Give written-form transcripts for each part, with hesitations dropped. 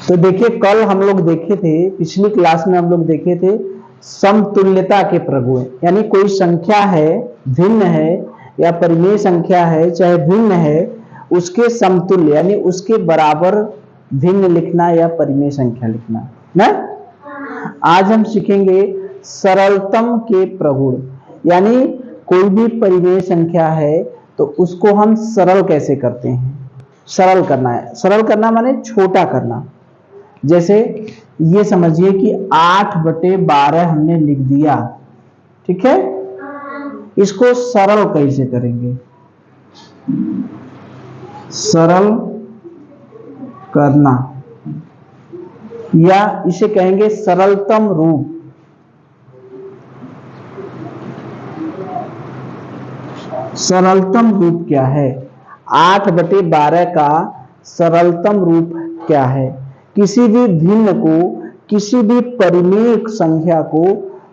तो देखिए कल हम लोग देखे थे, पिछली क्लास में हम लोग देखे थे समतुल्यता के प्रगुण, यानी कोई संख्या है, भिन्न है या परिमेय संख्या है चाहे भिन्न है, उसके समतुल्य यानी उसके बराबर भिन्न लिखना या परिमेय संख्या लिखना ना। आज हम सीखेंगे सरलतम के प्रगुण, यानी कोई भी परिमेय संख्या है तो उसको हम सरल कैसे करते हैं। सरल करना है, सरल करना माने छोटा करना। जैसे ये समझिए कि 8/12 हमने लिख दिया, ठीक है। इसको सरल कैसे करेंगे, सरल करना, या इसे कहेंगे सरलतम रूप। सरलतम रूप क्या है, 8/12 का सरलतम रूप क्या है। किसी भी भिन्न को, किसी भी परिमेय संख्या को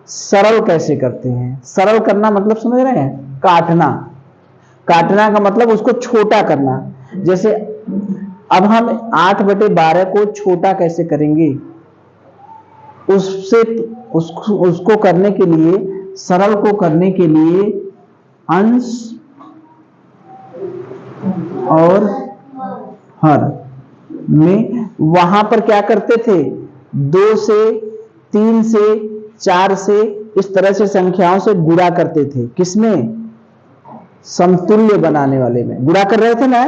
सरल कैसे करते हैं। सरल करना मतलब समझ रहे हैं, काटना। काटना का मतलब उसको छोटा करना। जैसे अब हम 8/12 को छोटा कैसे करेंगे, उसको करने के लिए, सरल को करने के लिए अंश और हर में वहां पर क्या करते थे, 2 से, 3 से, 4 से, इस तरह से संख्याओं से गुणा करते थे। किसमें, समतुल्य बनाने वाले में गुणा कर रहे थे ना।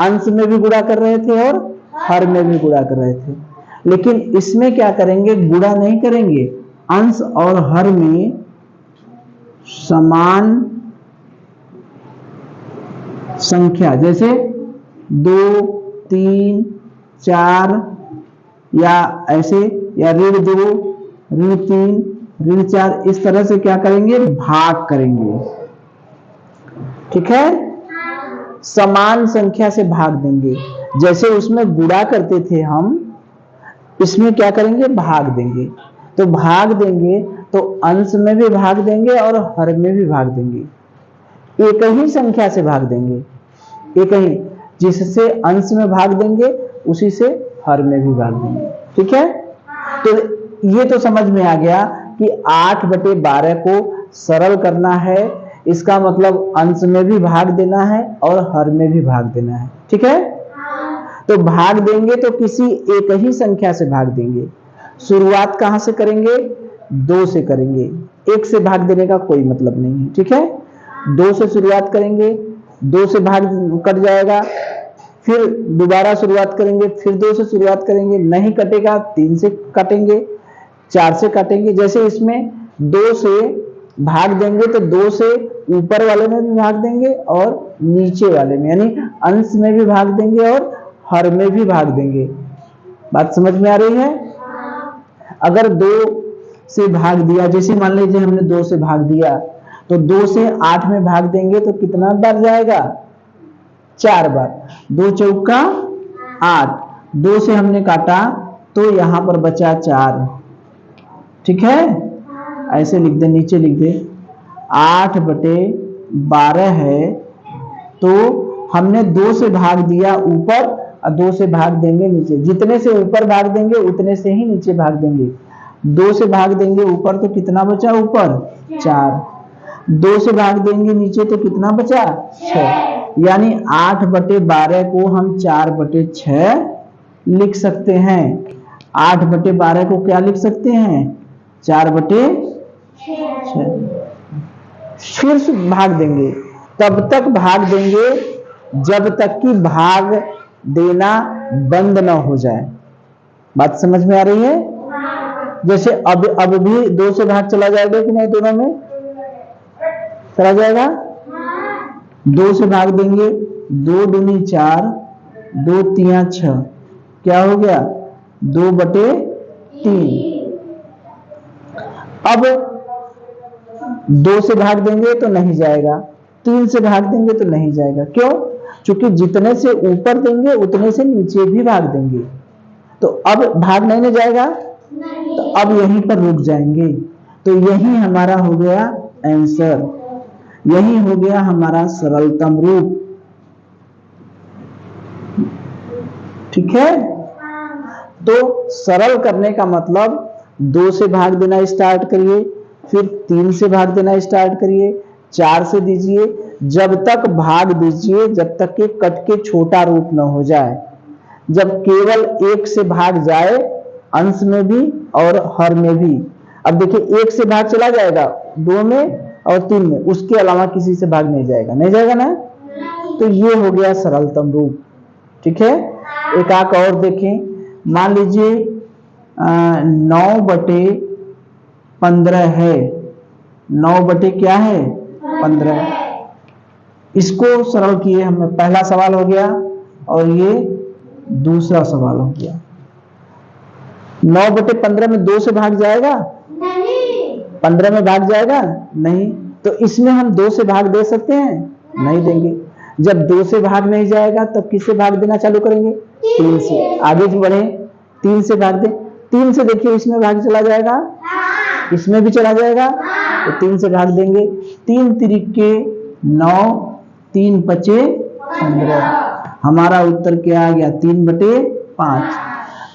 अंश में भी गुणा कर रहे थे और हर में भी गुणा कर रहे थे। लेकिन इसमें क्या करेंगे, गुणा नहीं करेंगे, अंश और हर में समान संख्या, जैसे 2, 3, 4 या ऐसे, या -2, -3, -4, इस तरह से क्या करेंगे, भाग करेंगे, ठीक है। समान संख्या से भाग देंगे। जैसे उसमें गुणा करते थे हम, इसमें क्या करेंगे, भाग देंगे। तो भाग देंगे तो अंश में भी भाग देंगे और हर में भी भाग देंगे। एक ही संख्या से भाग देंगे, एक ही, जिससे अंश में भाग देंगे उसी से हर में भी भाग देंगे, ठीक है। तो ये तो समझ में आ गया कि 8/12 को सरल करना है, इसका मतलब अंश में भी भाग देना है और हर में भी भाग देना है, ठीक है। तो भाग देंगे तो किसी एक ही संख्या से भाग देंगे। शुरुआत कहां से करेंगे, 2 से करेंगे। 1 से भाग देने का कोई मतलब नहीं है, ठीक है। 2 से शुरुआत करेंगे, 2 से भाग कट जाएगा, फिर दोबारा शुरुआत करेंगे, फिर 2 से शुरुआत करेंगे, नहीं कटेगा 3 से काटेंगे, 4 से काटेंगे। जैसे इसमें 2 से भाग देंगे तो 2 से ऊपर वाले में भी भाग देंगे और नीचे वाले में, यानी अंश में भी भाग देंगे और हर में भी भाग देंगे। बात समझ में आ रही है। अगर 2 से भाग दिया, जैसे मान लीजिए हमने 2 से भाग दिया, तो 2 से 8 में भाग देंगे तो कितना बार जाएगा, 4 बार। 2 चौका 8, 2 से हमने काटा तो यहां पर बचा 4, ठीक है। ऐसे लिख दे, नीचे लिख दे, 8/12 है तो हमने 2 से भाग दिया ऊपर और 2 से भाग देंगे नीचे। जितने से ऊपर भाग देंगे उतने से ही नीचे भाग देंगे। 2 से भाग देंगे ऊपर तो कितना बचा, ऊपर 4। 2 से भाग देंगे नीचे तो कितना बचा, 6। यानी 8/12 को हम 4/6 लिख सकते हैं। 8/12 को क्या लिख सकते हैं, 4/6। फिर भाग देंगे, तब तक भाग देंगे जब तक कि भाग देना बंद ना हो जाए। बात समझ में आ रही है। जैसे अब भी 2 से भाग चला जाएगा कि नहीं, दोनों में चला जाएगा। 2 से भाग देंगे, 2 दूनी 4, 2 तिया 6, क्या हो गया, 2/3। अब 2 से भाग देंगे तो नहीं जाएगा, 3 से भाग देंगे तो नहीं जाएगा। क्यों, क्योंकि जितने से ऊपर देंगे उतने से नीचे भी भाग देंगे, तो अब भाग नहीं जाएगा, तो अब यहीं पर रुक जाएंगे। तो यही हमारा हो गया आंसर, यही हो गया हमारा सरलतम रूप, ठीक है। तो सरल करने का मतलब 2 से भाग देना स्टार्ट करिए, फिर 3 से भाग देना स्टार्ट करिए, 4 से दीजिए, जब तक भाग दीजिए जब तक कि कट के छोटा रूप न हो जाए। जब केवल 1 से भाग जाए, अंश में भी और हर में भी। अब देखिए 1 से भाग चला जाएगा 2 में और 3 में, उसके अलावा किसी से भाग नहीं जाएगा, नहीं जाएगा ना। तो ये हो गया सरलतम रूप। ठीक है, एक आंक और देखें। मान लीजिए 9/15 है। 9 बटे क्या है 15। इसको सरल किए हमने, पहला सवाल हो गया और ये दूसरा सवाल हो गया। 9/15 में 2 से भाग जाएगा नहीं, 15 में भाग जाएगा नहीं, तो इसमें हम 2 से भाग दे सकते हैं, नहीं देंगे। जब 2 से भाग नहीं जाएगा तब किससे भाग देना चालू करेंगे, 3 से। आगे बढ़े, 3 से भाग दे, 3 से देखिए इसमें भाग चला जाएगा, इसमें भी चला जाएगा, तो 3 से भाग देंगे। 3 तिरिके 9, 3 पचे 15। हमारा उत्तर क्या आ गया 3/5।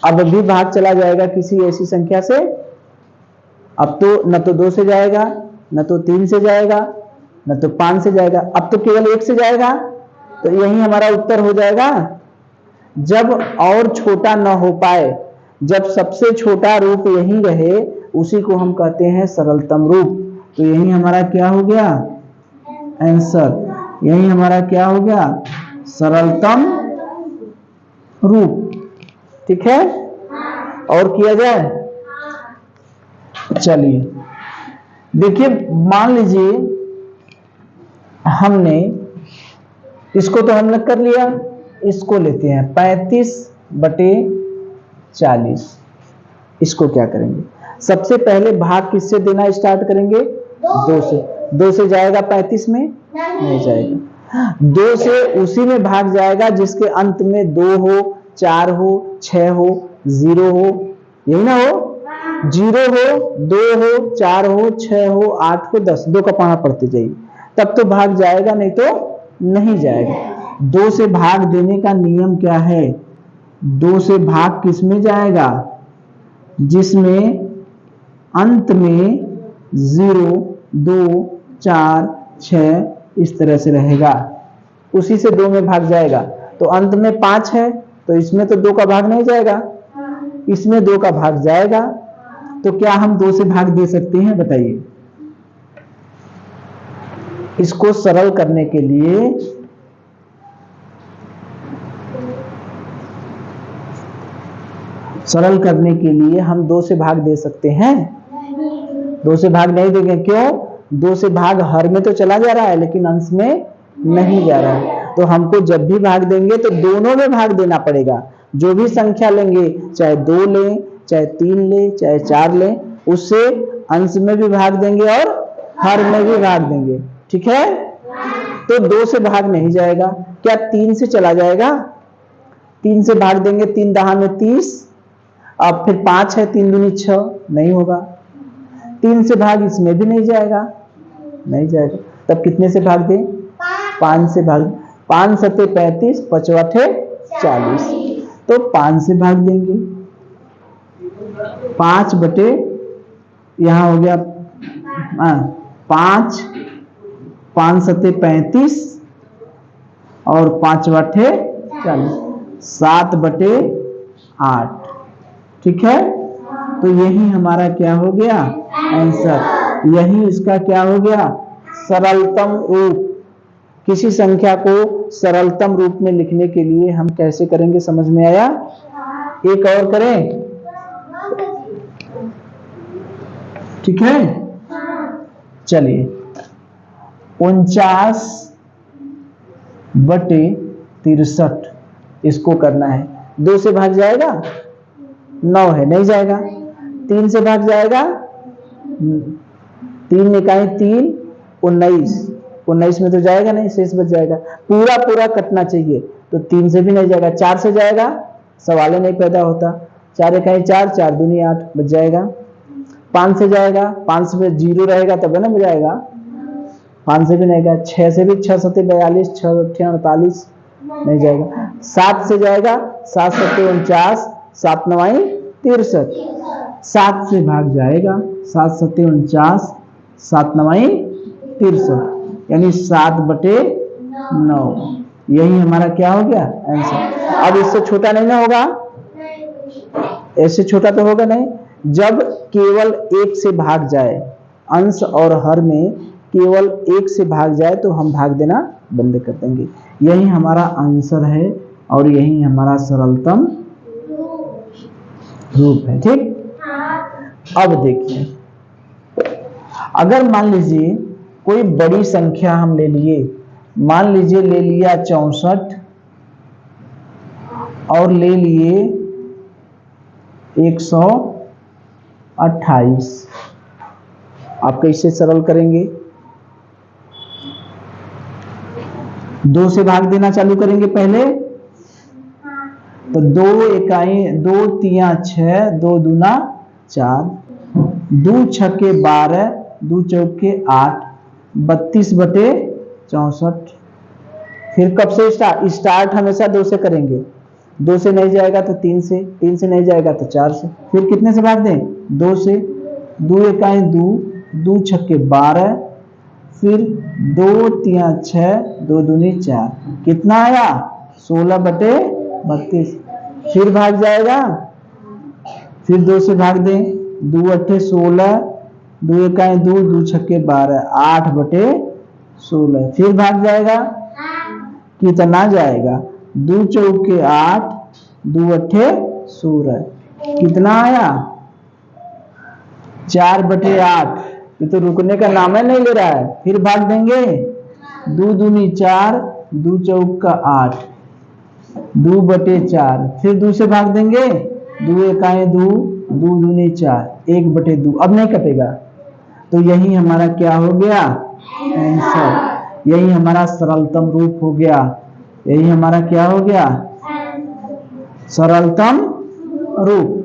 अब भी भाग चला जाएगा किसी ऐसी संख्या से, अब तो न तो 2 से जाएगा, न तो 3 से जाएगा, न तो 5 से जाएगा, अब तो केवल 1 से जाएगा। तो यही हमारा उत्तर हो जाएगा। जब और छोटा न हो पाए, जब सबसे छोटा रूप यही रहे, उसी को हम कहते हैं सरलतम रूप। तो यही हमारा क्या हो गया आंसर, यही हमारा क्या हो गया सरलतम रूप। ठीक है, और किया जाए। चलिए देखिए, मान लीजिए हमने इसको तो हमने कर लिया, इसको लेते हैं 35/40। इसको क्या करेंगे, सबसे पहले भाग किससे देना स्टार्ट करेंगे, 2 से। 2 से जाएगा 35 में, नहीं जाएगा। 2 से उसी में भाग जाएगा जिसके अंत में 2 हो, 4 हो, 6 हो, 0 हो, यही ना हो। 0 हो, 2 हो, 4 हो, 6 हो, 8 हो, 10, 2 का पाना पढ़ते जाइए, तब तो भाग जाएगा, नहीं तो नहीं जाएगा। 2 से भाग देने का नियम क्या है, 2 से भाग किस में जाएगा, जिसमें अंत में 0, 2, 4, 6 इस तरह से रहेगा, उसी से 2 में भाग जाएगा। तो अंत में 5 है, तो इसमें तो 2 का भाग नहीं जाएगा, इसमें 2 का भाग जाएगा। तो क्या हम 2 से भाग दे सकते हैं, बताइए। इसको सरल करने के लिए हम 2 से भाग दे सकते हैं, 2 से भाग नहीं देंगे। क्यों, 2 से भाग हर में तो चला जा रहा है लेकिन अंश में नहीं जा रहा है। तो हमको जब भी भाग देंगे तो दोनों में भाग देना पड़ेगा। जो भी संख्या लेंगे, चाहे 2 लें, चाहे 3 लें, चाहे 4 लें, उससे अंश में भी भाग देंगे और हर में भी भाग देंगे। ठीक है, तो 2 से भाग नहीं जाएगा। क्या 3 से चला जाएगा, 3 से भाग देंगे, 3 दहा में 30, अब फिर 5 है, 3 दूनी 6, नहीं होगा। 3 से भाग इसमें भी नहीं जाएगा, नहीं जाएगा। तब कितने से भाग दें, 5 से भाग। 5 सते 35, 5 अठे 40, तो 5 से भाग देंगे। 5 बटे यहां हो गया 5, 5 सते 35 और 5 अठे 40, 7/8। ठीक है, तो यही हमारा क्या हो गया आंसर, यही इसका क्या हो गया सरलतम रूप। किसी संख्या को सरलतम रूप में लिखने के लिए हम कैसे करेंगे, समझ में आया। एक और करें, ठीक है। चलिए 49/63 इसको करना है। 2 से भाग जाएगा, 9 है, नहीं जाएगा। 3 से भाग जाएगा, 3 इकाई 3, 19 में तो जाएगा नहीं, शेष बच जाएगा। पूरा पूरा कटना चाहिए, तो 3 से भी नहीं जाएगा। 4 से जाएगा, सवाल ही नहीं पैदा होता। 4 इकाई 4, 4 दूनी 8 बच जाएगा। 5 से जाएगा, 5 में 0 रहेगा तब है ना बजाएगा, 5 से भी नहीं जाएगा। 6 से भी 6 सते 42, 6 अठे 48, नहीं जाएगा। 7 से जाएगा, 7 सते 49, 7 9 63, 7 से भाग जाएगा, 7 7 49, 7 9 63, यानी 7/9। यही हमारा क्या हो गया आंसर। अब इससे छोटा नहीं ना होगा, ऐसे छोटा तो होगा नहीं। जब केवल 1 से भाग जाए, अंश और हर में केवल 1 से भाग जाए तो हम भाग देना बंद कर देंगे। यही हमारा आंसर है और यही हमारा सरलतम रूप है। ठीक, अब देखिए, अगर मान लीजिए कोई बड़ी संख्या हम ले लिए, मान लीजिए ले लिया 64 और ले लिए 128, आप कैसे सरल करेंगे? 2 से भाग देना चालू करेंगे पहले, तो 2 इकाई 2 तिया 6, 2 दूना 4, 2 छक्के 12, 2 चौके 8, 32/64। फिर कब से स्टार्ट हमेशा 2 से करेंगे, 2 से नहीं जाएगा तो 3 से, 3 से नहीं जाएगा तो 4 से, फिर कितने से भाग दें? 2 से। 2 इकाई 2, 2 छक्के 12, फिर 2 तिया 6, 2 दूनी 4, कितना आया? 16/32। फिर भाग जाएगा, फिर 2 से भाग दें, 2 8 16, 2 इकाई 2, 2 छक्के 12, 8/16। फिर भाग जाएगा, कितना जाएगा? 2 चौके 8, 2 8 16, कितना आया? 4/8। ये तो रुकने का नाम ही नहीं ले रहा है। फिर भाग देंगे, 2 दूनी 4, 2 चौका 8, 2/4। फिर 2 से भाग देंगे, 2 इकाई 2, 2 दूनी 4, 1/2। अब नहीं कटेगा, तो यही हमारा क्या हो गया आंसर, यही हमारा सरलतम रूप हो गया। यही हमारा क्या हो गया? सरलतम रूप।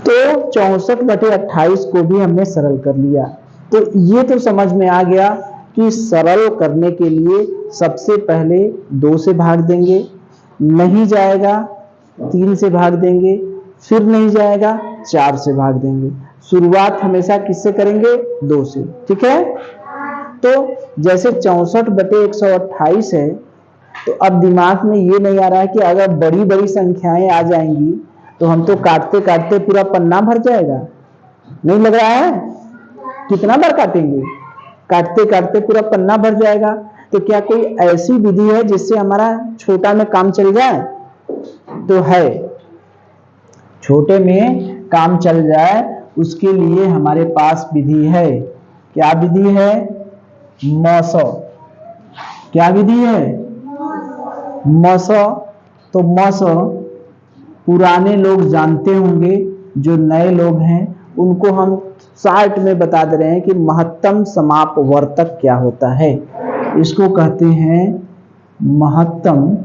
तो 64/28 को भी हमने सरल कर लिया। तो ये तो समझ में आ गया कि सरल करने के लिए सबसे पहले 2 से भाग देंगे, नहीं जाएगा 3 से भाग देंगे, फिर नहीं जाएगा 4 से भाग देंगे। शुरुआत हमेशा किससे करेंगे? 2 से। ठीक है, तो जैसे 64/128 है, तो अब दिमाग में ये नहीं आ रहा है कि अगर बड़ी बड़ी संख्याएं आ जाएंगी तो हम तो काटते काटते पूरा पन्ना भर जाएगा। नहीं लग रहा है? कितना बार काटेंगे? काटते काटते पूरा पन्ना भर जाएगा। तो क्या कोई ऐसी विधि है जिससे हमारा छोटा में काम चल जाए? तो है, छोटे में काम चल जाए उसके लिए हमारे पास विधि है। क्या विधि है? मौसो। क्या विधि है? मौसो। तो मौसो पुराने लोग जानते होंगे, जो नए लोग हैं उनको हम शॉर्ट में बता दे रहे हैं कि महत्तम समापवर्तक क्या होता है। इसको कहते हैं महत्तम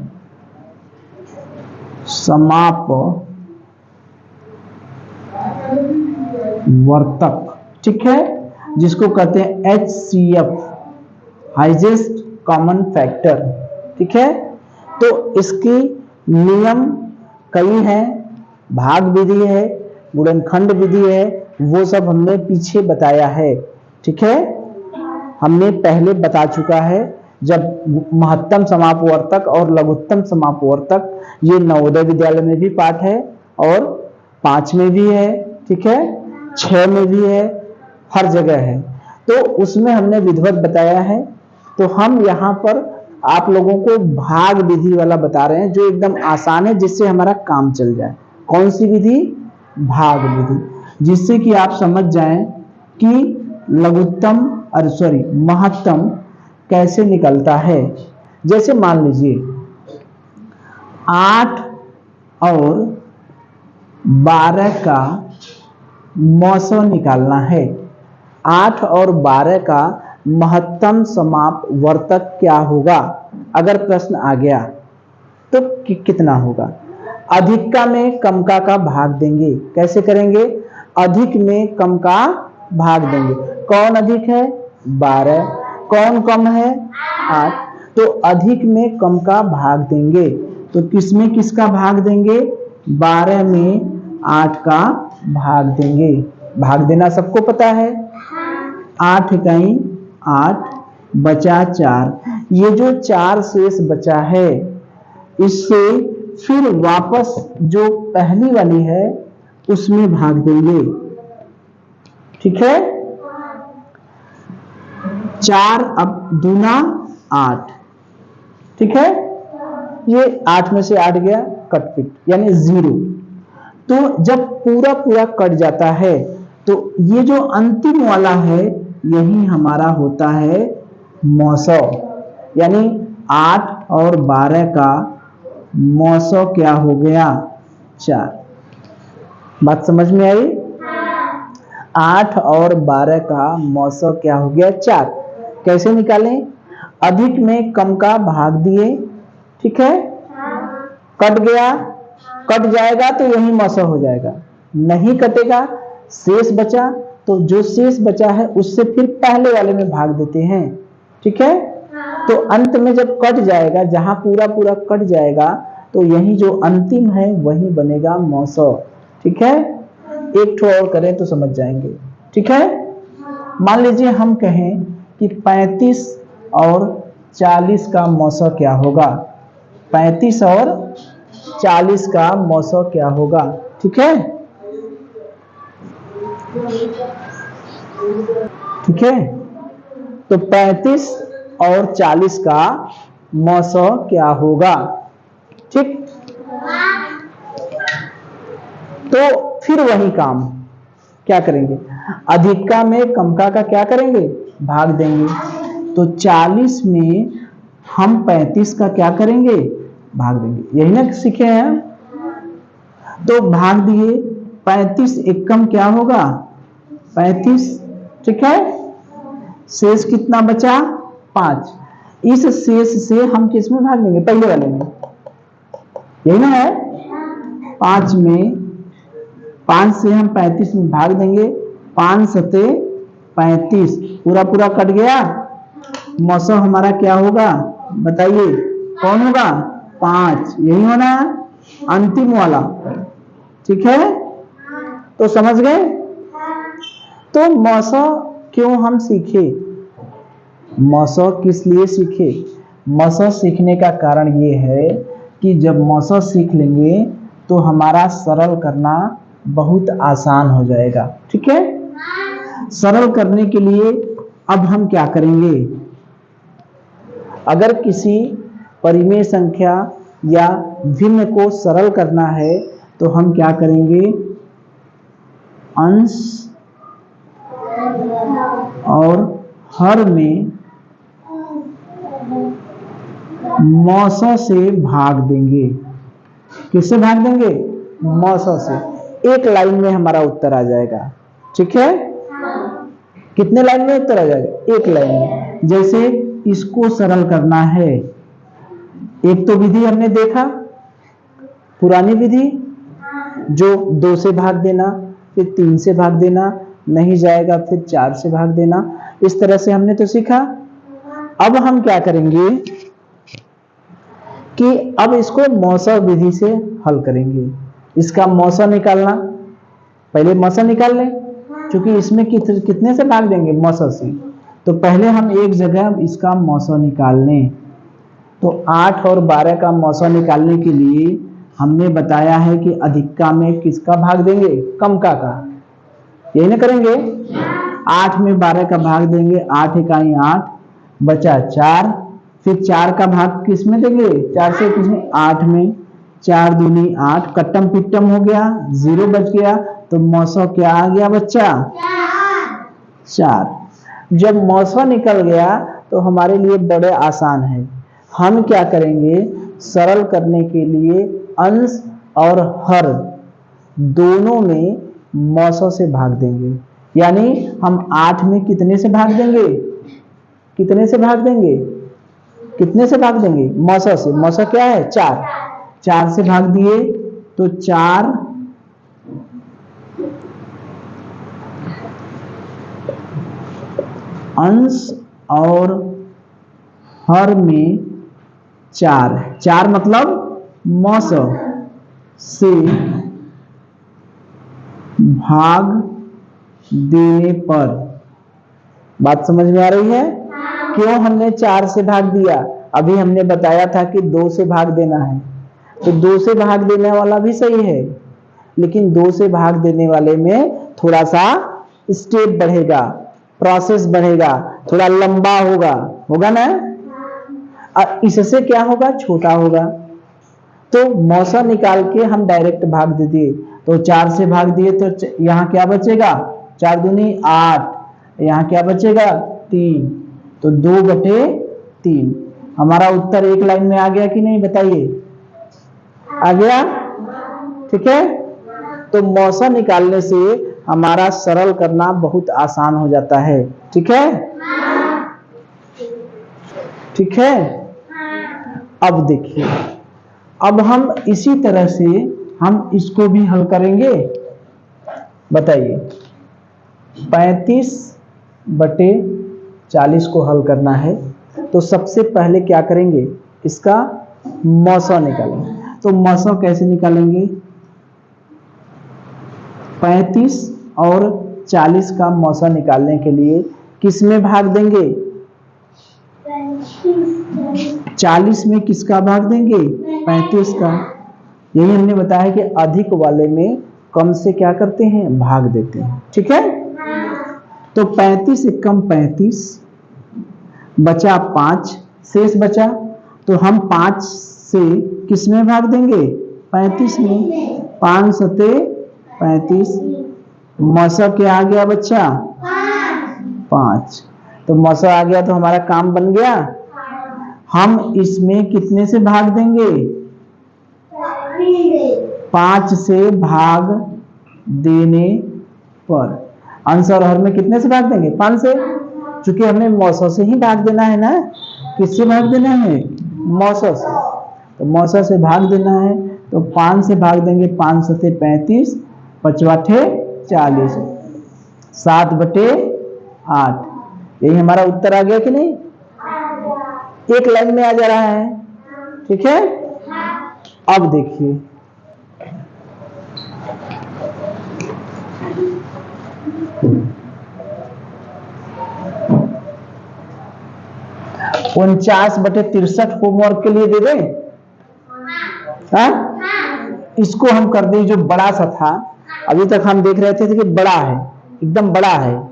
समापवर्तक। ठीक है, जिसको कहते हैं HCF, हाईएस्ट कॉमन फैक्टर। ठीक है, तो इसकी नियम कई हैं, भाग विधि है, गुणनखंड विधि है, वो सब हमने पीछे बताया है। ठीक है, हमने पहले बता चुका है। जब महत्तम समापवर्तक और लघुत्तम समापवर्तक, ये नवोदय विद्यालय में भी पाठ है और 5 में भी है। ठीक है, 6 में भी है, हर जगह है। तो उसमें हमने विधिवत बताया है। तो हम यहाँ पर आप लोगों को भाग विधि वाला बता रहे हैं, जो एकदम आसान है, जिससे हमारा काम चल जाए। कौन सी विधि? भाग विधि, जिससे कि आप समझ जाएं कि लघुत्तम और महत्तम कैसे निकलता है। जैसे मान लीजिए 8 और 12 का मौसम निकालना है। 8 और 12 का महत्तम समापवर्तक क्या होगा? अगर प्रश्न आ गया तो कितना होगा? अधिक में कम का भाग देंगे। कैसे करेंगे? अधिक में कम का भाग देंगे। कौन अधिक है? 12। कौन कम है? 8। तो अधिक में कम का भाग देंगे। तो किसमें किसका भाग देंगे? 12 में 8 का भाग देंगे। भाग देना सबको पता है। 8 इकाई 8 बचा 4। ये जो 4 शेष बचा है इससे फिर वापस जो पहली वाली है उसमें भाग देंगे। ठीक है। 4 अब दूना 8। ठीक है। ये 8 में से 8 गया, कट पिट यानी 0। तो जब पूरा पूरा कट जाता है तो ये जो अंतिम वाला है यही हमारा होता है मौसौ। यानी 8 और 12 का मौसौ क्या हो गया? 4। बात समझ में आई? 8 और 12 का मौसौ क्या हो गया? 4। कैसे निकालें? अधिक में कम का भाग दिए। ठीक है। कट गया, कट जाएगा तो यही मौसौ हो जाएगा। नहीं कटेगा, शेष बचा, तो जो शेष बचा है उससे फिर पहले वाले में भाग देते हैं। ठीक है। तो अंत में जब कट जाएगा, जहां पूरा पूरा कट जाएगा तो यही जो अंतिम है वही बनेगा मौसौ। ठीक है। एक ठो और करें तो समझ जाएंगे। ठीक है। मान लीजिए हम कहें कि 35 और 40 का मौसौ क्या होगा? 35 और 40 का मौसौ क्या होगा? ठीक है। ठीक है। तो 35 और 40 का मौसौ क्या होगा? ठीक। तो फिर वही काम क्या करेंगे? अधिका में कमका का क्या करेंगे? भाग देंगे। तो 40 में हम 35 का क्या करेंगे? भाग देंगे। यही ना सीखे हैं। तो भाग दिए, 35 एकम क्या होगा? 35। ठीक है। शेष कितना बचा? 5। इस शेष से हम किस में भाग देंगे? पहले वाले में। यही ना है। 5 में 5 से हम 35 में भाग देंगे। 5 सते 35, पूरा पूरा कट गया। मौसौ हमारा क्या होगा? बताइए कौन होगा? 5। यही होना है अंतिम वाला। ठीक है। तो समझ गए? तो मौसौ क्यों हम सीखे? मौसौ किस लिए सीखे? मौसौ सीखने का कारण ये है कि जब मौसौ सीख लेंगे तो हमारा सरल करना बहुत आसान हो जाएगा। ठीक है। सरल करने के लिए अब हम क्या करेंगे? अगर किसी परिमेय संख्या या भिन्न को सरल करना है तो हम क्या करेंगे? अंश और हर में मौसौ से भाग देंगे। किससे भाग देंगे? मौसौ से। एक लाइन में हमारा उत्तर आ जाएगा। ठीक है। कितने लाइन में उत्तर आ जाएगा? एक लाइन में। जैसे इसको सरल करना है, एक तो विधि हमने देखा, पुरानी विधि जो 2 से भाग देना, फिर 3 से भाग देना, नहीं जाएगा फिर 4 से भाग देना। इस तरह से हमने तो सीखा। अब हम क्या करेंगे कि अब इसको मौसौ विधि से हल करेंगे। इसका मौसौ निकालना, पहले मौसौ निकाल लें, क्योंकि इसमें कितने से भाग देंगे? मौसौ से। तो पहले हम एक जगह इसका मौसौ निकाल लें। तो 8 और 12 का मौसौ निकालने के लिए हमने बताया है कि अधिका में किसका भाग देंगे? कमका का। यही ना करेंगे। 8 में 12 का भाग देंगे। 8 इकाई 8 बचा 4। फिर 4 का भाग किस में देंगे? 4 से किसमें? 8 में। 4 दूनी 8, कट्टम पिट्टम हो गया, 0 बच गया। तो मौसौ क्या आ गया बच्चा? 4। जब मौसौ निकल गया तो हमारे लिए बड़े आसान है। हम क्या करेंगे? सरल करने के लिए अंश और हर दोनों में मौसौ से भाग देंगे। यानी हम 8 में कितने से भाग देंगे? कितने से भाग देंगे? कितने से भाग देंगे? मौसौ से। मौसौ क्या है? 4। 4 से भाग दिए तो 4 अंश और हर में 4। 4 मतलब मौसौ। से भाग देने पर, बात समझ में आ रही है? क्यों हमने 4 से भाग दिया? अभी हमने बताया था कि 2 से भाग देना है, तो 2 से भाग देने वाला भी सही है, लेकिन 2 से भाग देने वाले में थोड़ा सा स्टेप बढ़ेगा, प्रोसेस बढ़ेगा, थोड़ा लंबा होगा ना? और इससे क्या होगा? छोटा होगा। तो मौसा निकाल के हम डायरेक्ट भाग दे दिए, तो 4 से भाग दिए तो यहाँ क्या बचेगा? 4 दूनी 8, यहाँ क्या बचेगा? 3, तो 2/3। हमारा उत्तर एक लाइन में आ गया कि नहीं, बताइए? आ गया? ठीक है। तो मौसा निकालने से हमारा सरल करना बहुत आसान हो जाता है। ठीक है? ठीक है। अब देखिए, अब हम इसी तरह से हम इसको भी हल करेंगे। बताइए, 35/40 को हल करना है, तो सबसे पहले क्या करेंगे? इसका मौसा निकालेंगे। तो मौसा कैसे निकालेंगे? 35 और 40 का मौसा निकालने के लिए किस में भाग देंगे? 40 में किसका भाग देंगे? 35 का। यही हमने बताया कि अधिक वाले में कम से क्या करते हैं? भाग देते हैं। ठीक है। तो 35 से कम 35 बचा 5, शेष बचा, तो हम 5 से किस में भाग देंगे? 35 में। 5 सते 35। मौसा क्या आ गया बच्चा? 5। तो मौसा आ गया, तो हमारा काम बन गया। हम इसमें कितने से भाग देंगे? 5 से भाग देने पर। आंसर हर में कितने से भाग देंगे? 5 से। चूंकि हमें मौसा से ही भाग देना है ना, किससे भाग देना है? मौसा से। तो मौसा से भाग देना है, तो 5 से भाग देंगे। 5 सते 35, 5 40, 7/8। यही हमारा उत्तर आ गया कि नहीं? एक लाइन में आ जा रहा है। ठीक है। अब देखिए, उनचास बटे 63 होमवर्क के लिए दे दें? इसको हम कर दें, जो बड़ा सा था। अभी तक हम देख रहे थे कि बड़ा है, एकदम बड़ा है।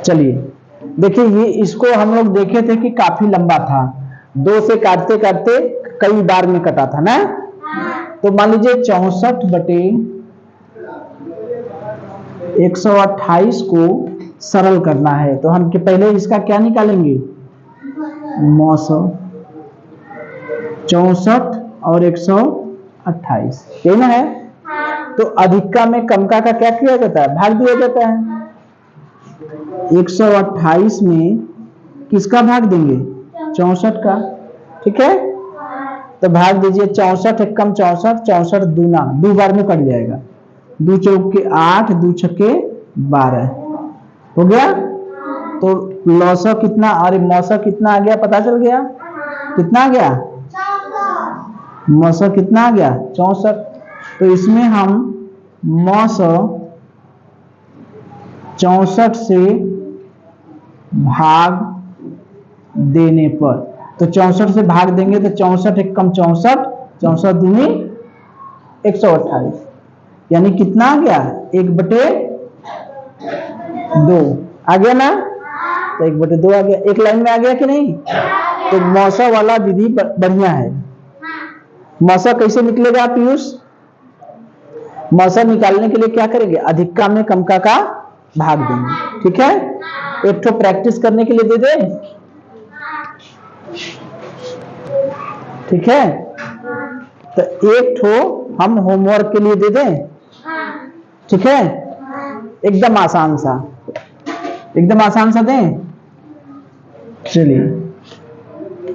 चलिए देखिए, ये इसको हम लोग देखे थे कि काफी लंबा था, 2 से काटते काटते कई बार में कटा था ना। तो मान लीजिए 64/128 को सरल करना है, तो हम पहले इसका क्या निकालेंगे? मौसा। 64 और 128, यही ना है? तो अधिका में कमका का क्या किया जाता है? भाग दिया जाता है। 128 में किसका भाग देंगे? 64 का। ठीक है। तो भाग दीजिए। 64 एकम 64, 64 दूना, 2 बार में कट जाएगा। 2 चौके 8, 2 छक्के 12 हो गया। तो लौसा कितना, अरे मौसा कितना आ गया? पता चल गया कितना आ गया? मौसा कितना आ गया? 64। तो इसमें हम मौसा 64 से भाग देने पर, तो 64 से भाग देंगे तो 64 एकम 64, 64 दूनी 128, यानी कितना आ गया? 1/2 आ गया ना? तो 1/2 आ गया। एक लाइन में आ गया कि नहीं? तो मौसा वाला विधि बढ़िया है। मौसा कैसे निकलेगा पीयूष? मौसा निकालने के लिए क्या करेंगे? अधिका में कमका का भाग देंगे। ठीक है। एक तो प्रैक्टिस करने के लिए दे दे। ठीक है। तो एक ठो हम होमवर्क के लिए दे दें। ठीक है। एकदम आसान सा, एकदम आसान सा दें। चलिए,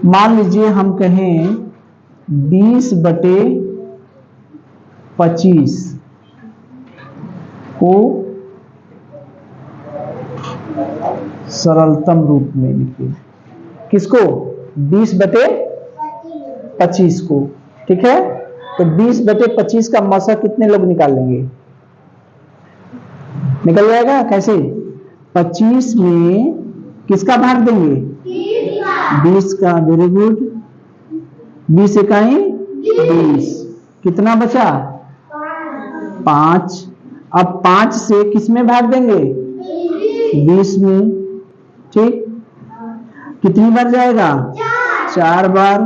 मान लीजिए हम कहें 20/25 को सरलतम रूप में लिखिए। किसको? 20/25 को। ठीक है। तो 20/25 का मौसा कितने लोग निकाल लेंगे? निकल जाएगा कैसे? 25 में किसका भाग देंगे? 20 का। Very good. 20 इकाई 20, कितना बचा? 5। अब 5 से किस में भाग देंगे? 20 में। ठीक, कितनी बार जाएगा? 4 बार।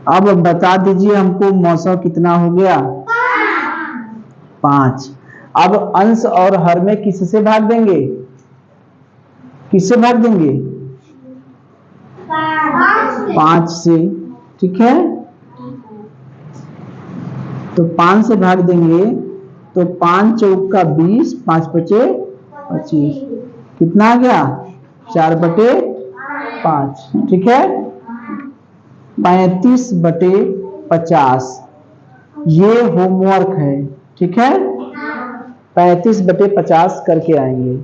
अब बता दीजिए हमको मौसा कितना हो गया? 5। अब अंश और हर में किससे भाग देंगे? किससे भाग देंगे? 5 से। ठीक है, तो 5 से भाग देंगे तो 5 चौक का 20, 5 पचे 25, कितना आ गया? 4/5। ठीक है, 35/50 ये होमवर्क है। ठीक है, 35/50 करके आएंगे,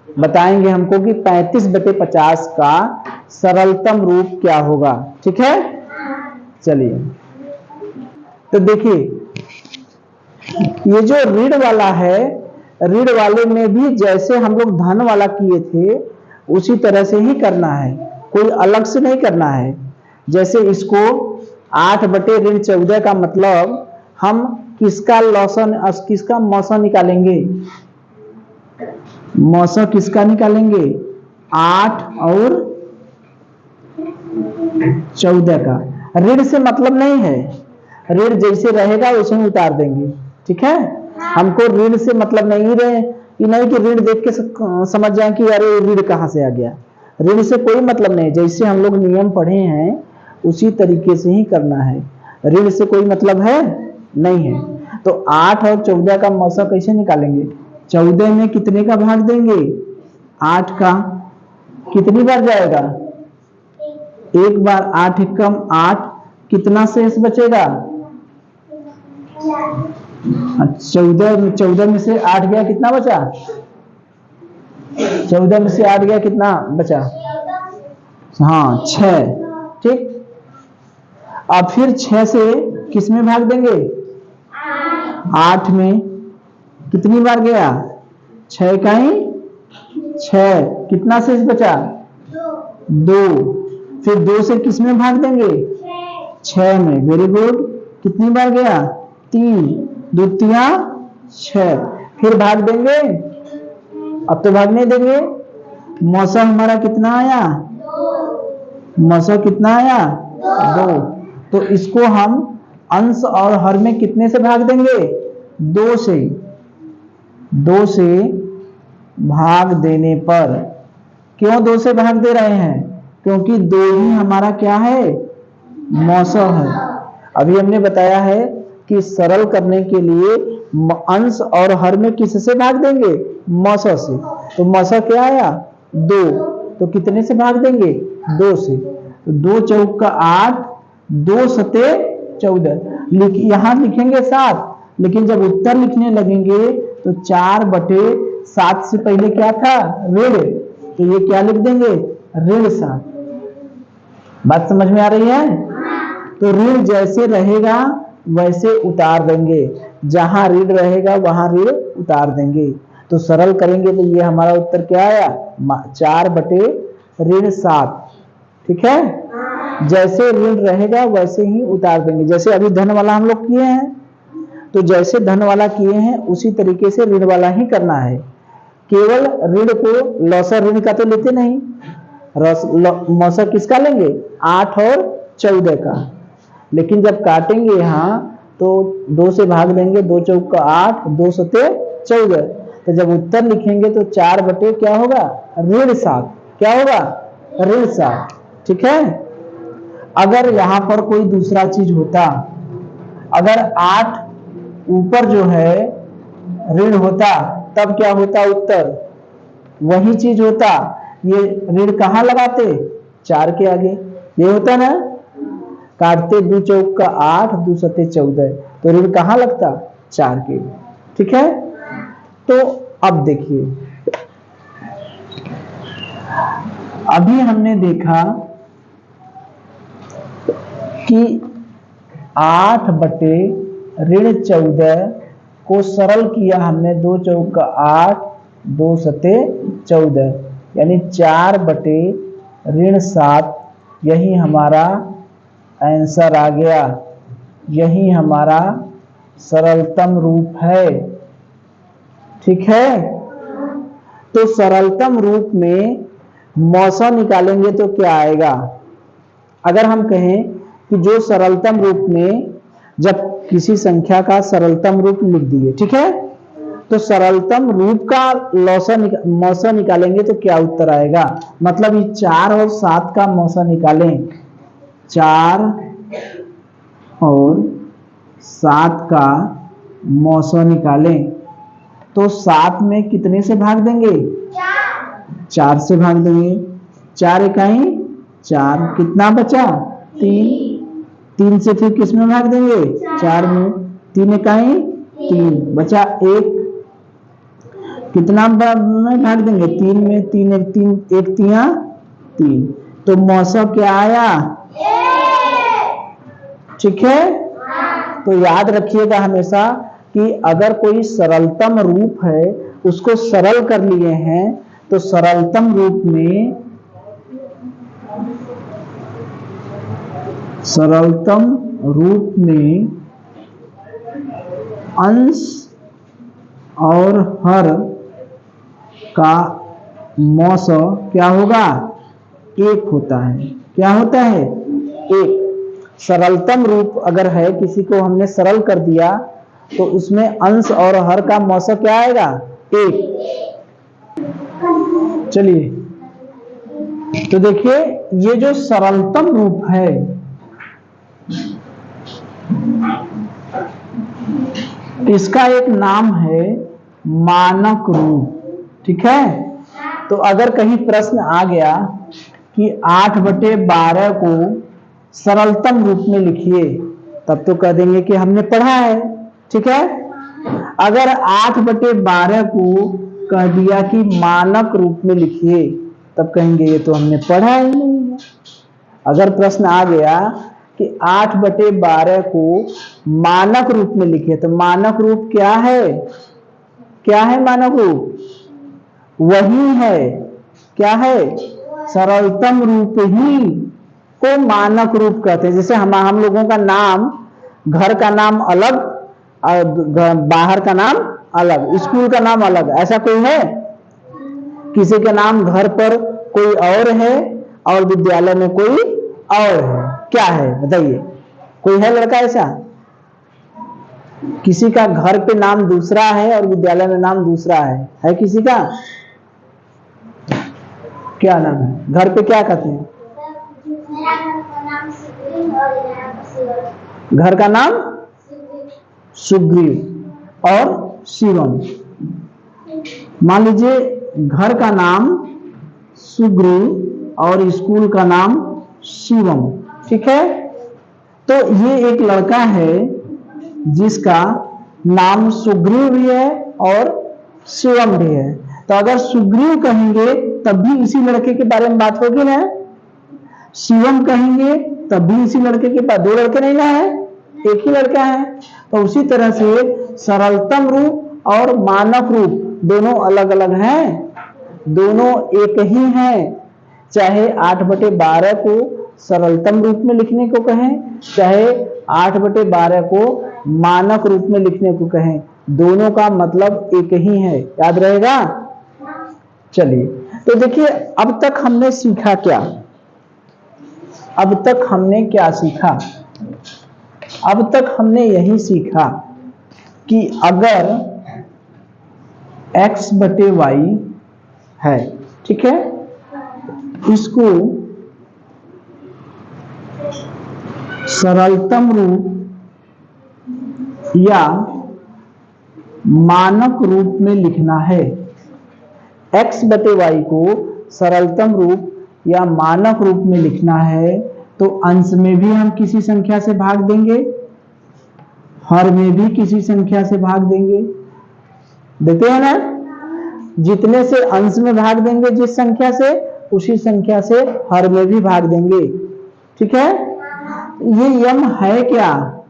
बताएंगे हमको कि 35/50 का सरलतम रूप क्या होगा। ठीक है, चलिए तो देखिए ये जो ऋण वाला है, ऋण वाले में भी जैसे हम लोग धन वाला किए थे उसी तरह से ही करना है, कोई अलग से नहीं करना है। जैसे इसको 8/14 का मतलब हम किसका लॉसन किसका मौसा निकालेंगे? मौसा किसका निकालेंगे? 8 और 14 का। ऋण से मतलब नहीं है, ऋण जैसे रहेगा वैसे ही उतार देंगे। ठीक है, हमको ऋण से मतलब नहीं रहे कि नहीं कि ऋण देख के समझ जाए कि अरे ऋण कहां से आ गया। ऋण से कोई मतलब नहीं, जैसे हम लोग नियम पढ़े हैं उसी तरीके से ही करना है, ऋण से कोई मतलब है नहीं है। तो 8 और 14 का मौसा कैसे निकालेंगे? 14 में कितने का भाग देंगे? 8 का। कितनी बार जाएगा? एक बार। 8 एकम 8, कितना शेष बचेगा? 14 में से 8 गया, कितना बचा? 14 में से 8 गया, कितना बचा? हाँ 6। ठीक, अब फिर 6 से किस में भाग देंगे? 8 में। कितनी बार गया? 6 का ही 6, कितना शेष बचा? 2। फिर 2 से किस में भाग देंगे? 6 में। Very good. कितनी बार गया? 3, 2 तिया 6। फिर भाग देंगे? अब तो भाग नहीं देंगे। मौसा हमारा कितना आया? मौसा कितना आया? 2। तो इसको हम अंश और हर में कितने से भाग देंगे? 2 से। 2 से भाग देने पर, क्यों 2 से भाग दे रहे हैं? क्योंकि 2 ही हमारा क्या है? मौसा है। अभी हमने बताया है कि सरल करने के लिए अंश और हर में किससे भाग देंगे? मौसा से। तो मौसा क्या आया? 2। तो कितने से भाग देंगे? 2 से। तो 2 चौक का 8, 2 सते 14। यहां लिखेंगे 7, लेकिन जब उत्तर लिखने लगेंगे तो 4/7 से पहले क्या था? ऋण। तो ये क्या लिख देंगे? ऋण 7। बात समझ में आ रही है? तो ऋण जैसे रहेगा वैसे उतार देंगे, जहां ऋण रहेगा वहां ऋण उतार देंगे। तो सरल करेंगे तो ये हमारा उत्तर क्या आया? 4/7। ठीक है, जैसे ऋण रहेगा वैसे ही उतार देंगे। जैसे अभी धन वाला हम लोग किए हैं, तो जैसे धन वाला किए हैं उसी तरीके से ऋण वाला ही करना है। केवल ऋण को लौसा ऋण का तो लेते नहीं, मौसा किसका लेंगे? 8 और 14 का। लेकिन जब काटेंगे यहाँ तो 2 से भाग देंगे, 2 चौक का 8, 2 सते 14। तो जब उत्तर लिखेंगे तो 4 बटे क्या होगा? ऋण 7। क्या होगा? ऋण 7। ठीक है, अगर यहां पर कोई दूसरा चीज होता, अगर 8 ऊपर जो है ऋण होता तब क्या होता? उत्तर वही चीज होता। ये ऋण कहां लगाते? 4 के आगे। ये होता ना, काटते 2 चौक का 8, 2 सते 14, तो ऋण कहां लगता? 4 के। ठीक है, तो अब देखिए, अभी हमने देखा कि 8/-14 को सरल किया हमने, 2 चौक 8, 2 सते 14, यानी 4/-7। यही हमारा आंसर आ गया, यही हमारा सरलतम रूप है। ठीक है, तो सरलतम रूप में मौसा निकालेंगे तो क्या आएगा? अगर हम कहें कि जो सरलतम रूप में, जब किसी संख्या का सरलतम रूप लिख दिए, ठीक है, तो सरलतम रूप का मौसा निकालेंगे तो क्या उत्तर आएगा? मतलब ये 4 और 7 का मौसा निकालें, 4 और 7 का मौसा निकालें तो 7 में कितने से भाग देंगे? 4 से भाग देंगे। 4 इकाई 4, कितना बचा? 3। 3 से फिर किस में भाग देंगे? 4 में। 3 इकाई 3, बचा 1। कितना में भाग देंगे? 3 में। 3 1 3, 1 3 3। तो मौसा क्या आया? ठीक है, तो याद रखिएगा हमेशा कि अगर कोई सरलतम रूप है, उसको सरल कर लिए हैं, तो सरलतम रूप में अंश और हर का मौसा क्या होगा? 1 होता है। क्या होता है? 1। सरलतम रूप अगर है, किसी को हमने सरल कर दिया, तो उसमें अंश और हर का मौसा क्या आएगा? 1। चलिए, तो देखिए ये जो सरलतम रूप है, इसका एक नाम है मानक रूप। ठीक है, तो अगर कहीं प्रश्न आ गया कि 8/12 को सरलतम रूप में लिखिए, तब तो कह देंगे कि हमने पढ़ा है। ठीक है, अगर 8/12 को कह दिया कि मानक रूप में लिखिए, तब कहेंगे ये तो हमने पढ़ा ही नहीं है। अगर प्रश्न आ गया कि 8/12 को मानक रूप में लिखिए, तो मानक रूप क्या है? क्या है मानक रूप? वही है, क्या है? सरलतम रूप ही को मानक रूप कहते हैं। जैसे हम लोगों का नाम, घर का नाम अलग और बाहर का नाम अलग, स्कूल का नाम अलग, ऐसा कोई है? किसी का नाम घर पर कोई और है और विद्यालय में कोई और है, क्या है बताइए? कोई है लड़का ऐसा? किसी का घर पे नाम दूसरा है और विद्यालय में नाम दूसरा है किसी का? क्या नाम है? घर पे क्या कहते हैं? घर का नाम सुग्रीव और शिवम। मान लीजिए घर का नाम सुग्रीव और स्कूल का नाम शिवम। ठीक है, तो ये एक लड़का है जिसका नाम सुग्रीव भी है और शिवम भी है। तो अगर सुग्रीव कहेंगे तब भी इसी लड़के के बारे में बात होगी ना, शिवम कहेंगे तब भी इसी लड़के के पास, 2 लड़के नहीं ना है, एक ही लड़का है। तो उसी तरह से सरलतम रूप और मानक रूप दोनों अलग अलग हैं, दोनों एक ही हैं। चाहे 8/12 को सरलतम रूप में लिखने को कहें, चाहे 8/12 को मानक रूप में लिखने को कहें, दोनों का मतलब एक ही है। याद रहेगा? चलिए, तो देखिए अब तक हमने सीखा क्या? अब तक हमने क्या सीखा? अब तक हमने यही सीखा कि अगर x/y है, ठीक है, इसको सरलतम रूप या मानक रूप में लिखना है। x/y को सरलतम रूप या मानक रूप में लिखना है, तो अंश में भी हम किसी संख्या से भाग देंगे, हर में भी किसी संख्या से भाग देंगे। देखते हैं ना, जितने से अंश में भाग देंगे जिस संख्या से, उसी संख्या से हर में भी भाग देंगे। ठीक है, ये यम है क्या?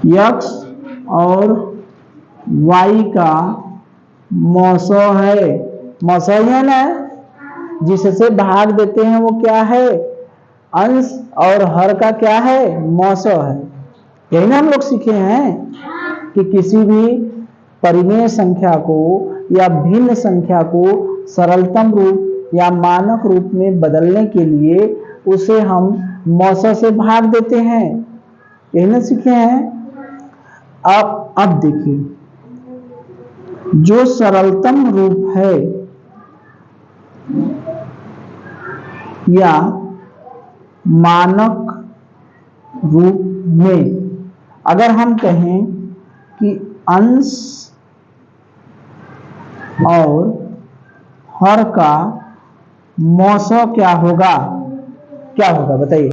x और y का मौसो है। मौसो ही है ना, जिससे भाग देते हैं वो क्या है, अंश, और हर का क्या है, मौसो है। यही ना हम लोग सीखे हैं कि किसी भी परिमेय संख्या को या भिन्न संख्या को सरलतम रूप या मानक रूप में बदलने के लिए उसे हम मौसो से भाग देते हैं। यही ना सीखे हैं। अब देखिए, जो सरलतम रूप है या मानक रूप में अगर हम कहें कि अंश और हर का मौसो क्या होगा, क्या होगा बताइए।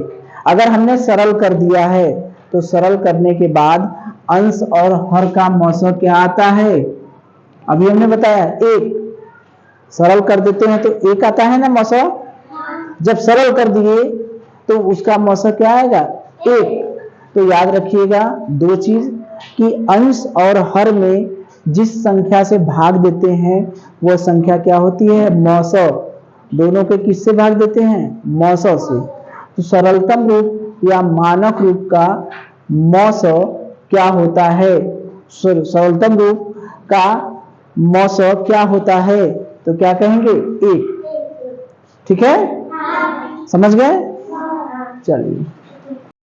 अगर हमने सरल कर दिया है तो सरल करने के बाद अंश और हर का मौसो क्या आता है, अभी हमने बताया एक। सरल कर देते हैं तो एक आता है ना मौसो। जब सरल कर दिए तो उसका मौसो क्या आएगा, एक। तो याद रखिएगा दो चीज, कि अंश और हर में जिस संख्या से भाग देते हैं वो संख्या क्या होती है, मौसो। दोनों के किससे भाग देते हैं, मौसो से। तो सरलतम रूप या मानक रूप का मौसो क्या होता है, सरलतम रूप का मौसो क्या होता है, तो क्या कहेंगे, एक। ठीक है, समझ गए। चलिए।